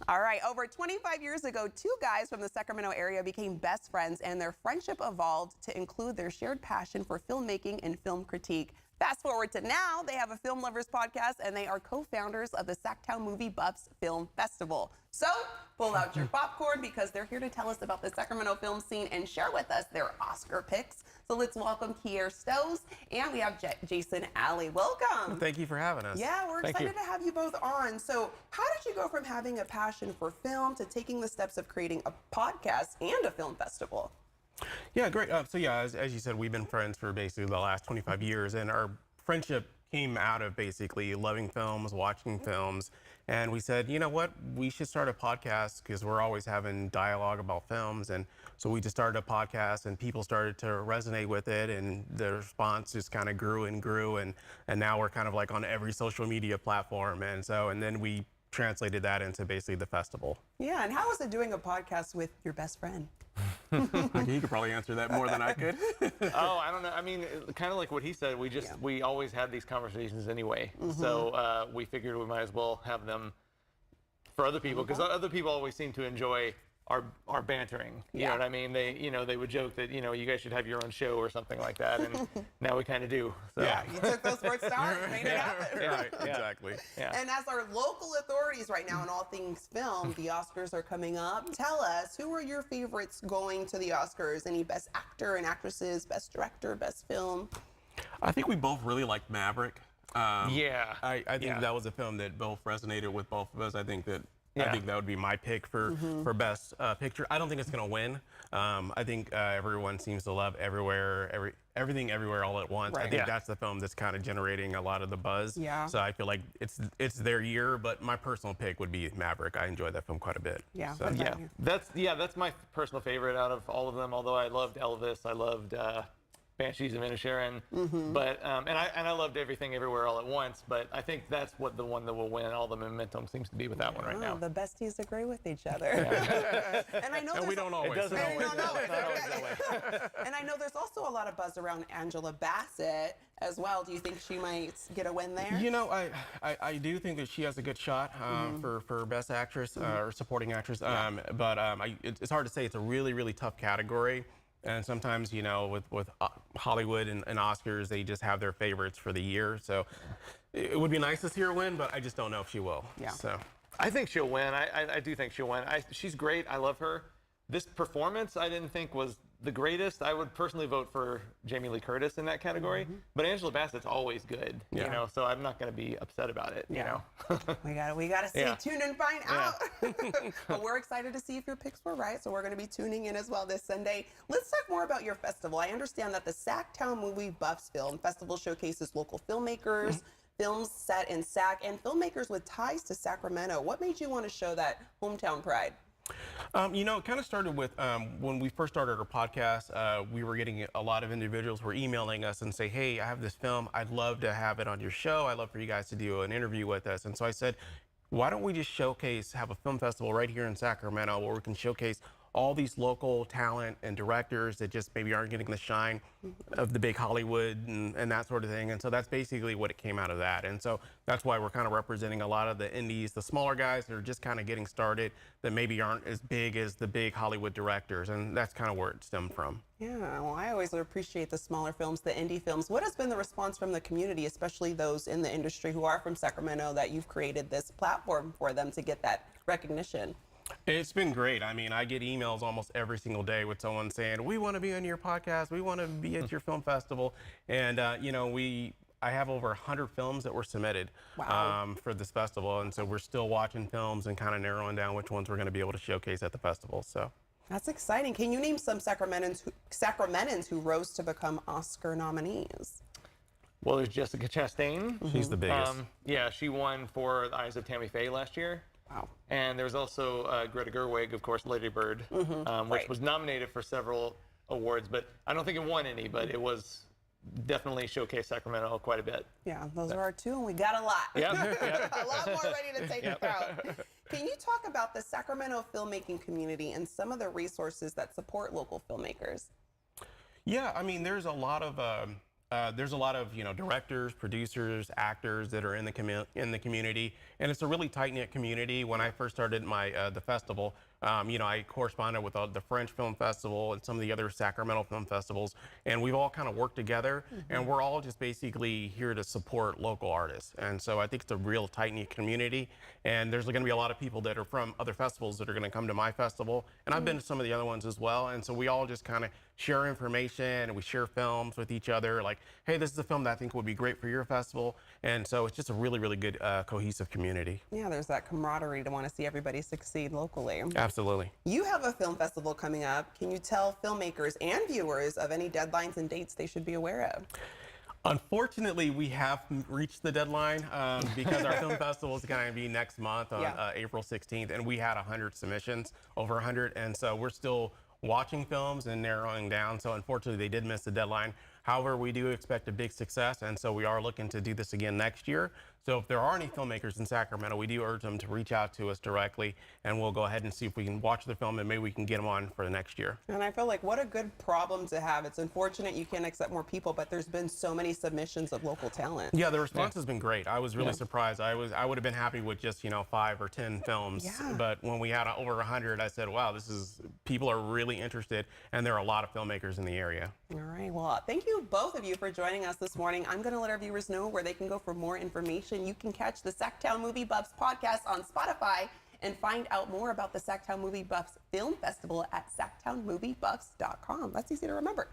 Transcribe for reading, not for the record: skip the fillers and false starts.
All right, over 25 years ago, two guys from the Sacramento area became best friends, and their friendship evolved to include their shared passion for filmmaking and film critique. Fast forward to now, they have a Film Lovers podcast, and they are co-founders of the SacTown Movie Buffs Film Festival. So pull out your popcorn because they're here to tell us about the Sacramento film scene and share with us their Oscar picks. So let's welcome Kier Stows, and we have Jason Alley. Welcome. Thank you for having us. Yeah, we're excited to have you both on. So how did you go from having a passion for film to taking the steps of creating a podcast and a film festival? Yeah, great. So yeah, as you said, we've been friends for basically the last 25 years, and our friendship came out of basically loving films, watching films, and we said, you know what, we should start a podcast because we're always having dialogue about films, and so we just started a podcast, and people started to resonate with it, and the response just kind of grew, and now we're kind of like on every social media platform, and then we translated that into basically the festival. Yeah, and how was it doing a podcast with your best friend? You could probably answer that more than I could. Oh, I don't know. I mean, kind of like what he said, we always had these conversations anyway. So we figured we might as well have them for other people, because other people always seem to enjoy our bantering. You know what I mean? They would joke that, you guys should have your own show or something like that, and now we kind of do. So. Yeah, you took those words to heart and made it happen. Right, exactly. Yeah. And as our local authorities right now in all things film, the Oscars are coming up. Tell us, who are your favorites going to the Oscars? Any best actor and actresses, best director, best film? I think we both really liked Maverick. I think that was a film that both resonated with both of us. I think that would be my pick for best picture. I don't think it's going to win. I think everyone seems to love Everything Everywhere All at Once. Right. I think that's the film that's kind of generating a lot of the buzz. Yeah. So I feel like it's their year, but my personal pick would be Maverick. I enjoyed that film quite a bit. Yeah. So. That's my personal favorite out of all of them. Although I loved Elvis, I loved Banshees of Inisherin, but and I loved Everything Everywhere All at Once. But I think that's the one that will win. All the momentum seems to be with that one right now. The besties agree with each other. And I know we don't always. It doesn't always. Not always. And I know there's also a lot of buzz around Angela Bassett as well. Do you think she might get a win there? You know, I do think that she has a good shot for best actress or supporting actress. But it's hard to say. It's a really, really tough category. And sometimes, with Hollywood and Oscars, they just have their favorites for the year. So it would be nice to see her win, but I just don't know if she will. Yeah. So I think she'll win. I do think she'll win. She's great. I love her. This performance I didn't think was the greatest. I would personally vote for Jamie Lee Curtis in that category. But Angela Bassett's always good, so I'm not going to be upset about it, you know. We got to stay tuned and find out. But we're excited to see if your picks were right, so we're going to be tuning in as well this Sunday. Let's talk more about your festival. I understand that the SacTown Movie Buffs Film Festival showcases local filmmakers, films set in Sac, and filmmakers with ties to Sacramento. What made you want to show that hometown pride? It kind of started with when we first started our podcast, we were getting a lot of individuals who were emailing us and say, hey, I have this film. I'd love to have it on your show. I'd love for you guys to do an interview with us. And so I said, why don't we just have a film festival right here in Sacramento where we can showcase all these local talent and directors that just maybe aren't getting the shine of the big Hollywood and that sort of thing. And so that's basically what it came out of that. And so that's why we're kind of representing a lot of the indies, the smaller guys that are just kind of getting started that maybe aren't as big as the big Hollywood directors. And that's kind of where it stemmed from. Yeah, well, I always appreciate the smaller films, the indie films. What has been the response from the community, especially those in the industry who are from Sacramento, that you've created this platform for them to get that recognition? It's been great. I mean, I get emails almost every single day with someone saying, we want to be on your podcast. We want to be at your film festival. And, I have over 100 films that were submitted for this festival. And so we're still watching films and kind of narrowing down which ones we're going to be able to showcase at the festival. So that's exciting. Can you name some Sacramentans who rose to become Oscar nominees? Well, there's Jessica Chastain. She's the biggest. She won for The Eyes of Tammy Faye last year. Wow. And there's also Greta Gerwig, of course, Lady Bird, which was nominated for several awards, but I don't think it won any, but it was definitely showcased Sacramento quite a bit. Yeah, those are our two, and we got a lot. Yeah. A lot more ready to take the crowd. Can you talk about the Sacramento filmmaking community and some of the resources that support local filmmakers? Yeah, I mean, there's a lot of there's a lot of directors, producers, actors that are in the community, and it's a really tight-knit community. When I first started the festival, I corresponded with the French Film Festival and some of the other Sacramento film festivals, and we've all kind of worked together, and we're all just basically here to support local artists. And so I think it's a real tight-knit community, and there's going to be a lot of people that are from other festivals that are going to come to my festival, and I've been to some of the other ones as well, and so we all just kind of share information and we share films with each other, like, hey, this is a film that I think would be great for your festival. And so it's just a really, really good cohesive community. Yeah, there's that camaraderie to want to see everybody succeed locally. Absolutely. You have a film festival coming up. Can you tell filmmakers and viewers of any deadlines and dates they should be aware of? Unfortunately, we have reached the deadline because our film festival is going to be next month on April 16th, and we had 100 submissions, over 100, and so we're still watching films and narrowing down. So unfortunately, they did miss the deadline. However, we do expect a big success, and so we are looking to do this again next year. So if there are any filmmakers in Sacramento, we do urge them to reach out to us directly, and we'll go ahead and see if we can watch the film and maybe we can get them on for the next year. And I feel like what a good problem to have. It's unfortunate you can't accept more people, but there's been so many submissions of local talent. Yeah, the response has been great. I was really surprised. I would have been happy with just 5 or 10 films, but when we had over 100, I said, wow, people are really interested, and there are a lot of filmmakers in the area. All right, well, thank you both of you for joining us this morning. I'm going to let our viewers know where they can go for more information. You can catch the SacTown Movie Buffs podcast on Spotify and find out more about the SacTown Movie Buffs Film Festival at SacTownMovieBuffs.com. That's easy to remember.